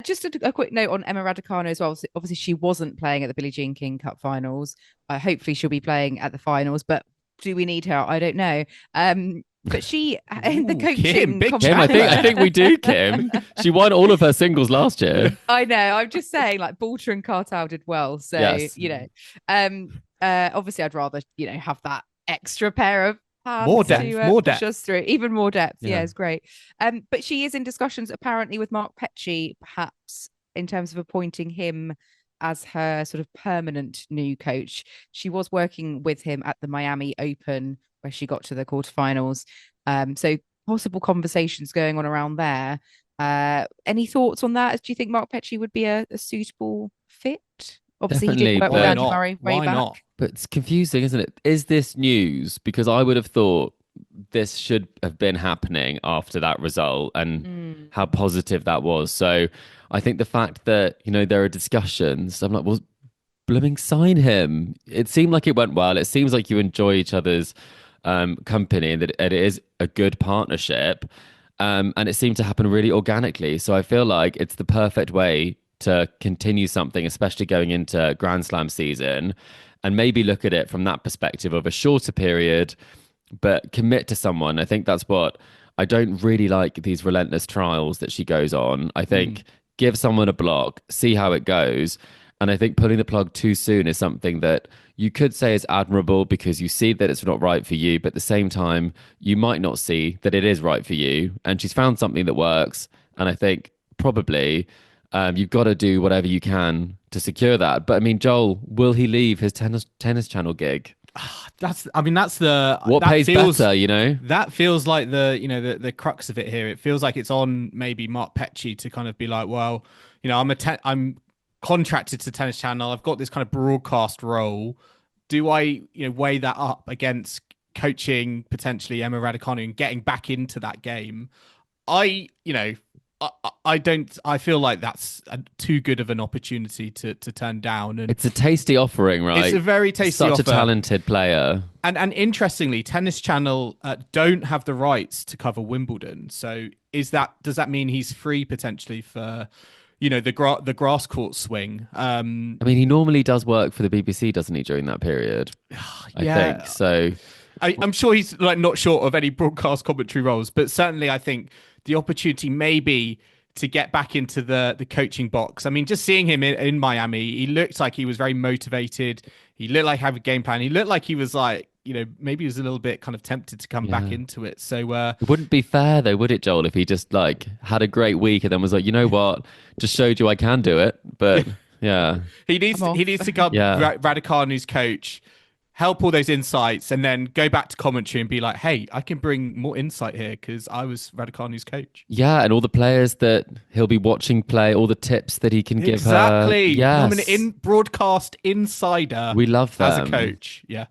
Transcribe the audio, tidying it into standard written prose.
just a quick note on Emma Raducanu as well. So obviously, she wasn't playing at the Billie Jean King Cup finals. Hopefully, she'll be playing at the finals. But do we need her? I don't know. But she in the Ooh, Kim, coaching big Kim, chat. I think we do, Kim. She won all of her singles last year. I know. I'm just saying, like Balter and Cartel did well. So, Yes. obviously I'd rather, have that extra pair of More hands depth, to more push depth. us through. Even more depth. Yeah. Yeah, it's great. But she is in discussions apparently with Mark Petchey, perhaps in terms of appointing him as her sort of permanent new coach. She was working with him at the Miami Open where she got to the quarterfinals. So possible conversations going on around there. Any thoughts on that? Do you think Mark Petchey would be a suitable fit? Obviously, he Definitely, did work with but- Andy Murray way Why back. not? But it's confusing, isn't it? Is this news? Because I would have thought this should have been happening after that result and how positive that was. So I think the fact that, there are discussions, I'm like, well, blooming sign him. It seemed like it went well. It seems like you enjoy each other's company and that it is a good partnership. And it seemed to happen really organically. So I feel like it's the perfect way to continue something, especially going into Grand Slam season, and maybe look at it from that perspective of a shorter period, but commit to someone. I think that's what I don't really like, these relentless trials that she goes on. I think give someone a block, see how it goes. And I think pulling the plug too soon is something that you could say is admirable because you see that it's not right for you, but at the same time, you might not see that it is right for you. And she's found something that works. And I think probably you've got to do whatever you can to secure that. But I mean, Joel, will he leave his tennis channel gig? That's the What that pays feels, better? That feels like the crux of it here. It feels like it's on maybe Mark Petchey to kind of be like, well, I'm contracted to Tennis Channel. I've got this kind of broadcast role. Do I, weigh that up against coaching potentially Emma Raducanu and getting back into that game? I don't. I feel like that's too good of an opportunity to turn down. And It's a tasty offering, right? it's a very tasty Such offer. a talented player. And interestingly, Tennis Channel don't have the rights to cover Wimbledon. So does that mean he's free potentially for, the grass court swing? I mean, he normally does work for the BBC, doesn't he, during that period? I Yeah. think so. I'm sure he's like not short of any broadcast commentary roles, but certainly I think the opportunity may be to get back into the coaching box. I mean, just seeing him in Miami, he looked like he was very motivated. He looked like he had a game plan. He looked like he was like, maybe he was a little bit kind of tempted to come back into it. So It wouldn't be fair though, would it, Joel, if he just like had a great week and then was like, you know what, just showed you I can do it. But yeah, he needs to become Raducanu's coach, help all those insights, and then go back to commentary and be like, hey, I can bring more insight here because I was Raducanu's coach. yeah, and all the players that he'll be watching play, all the tips that he can give her. Exactly. Yes. I'm an broadcast insider. We love as a them. coach. Yeah.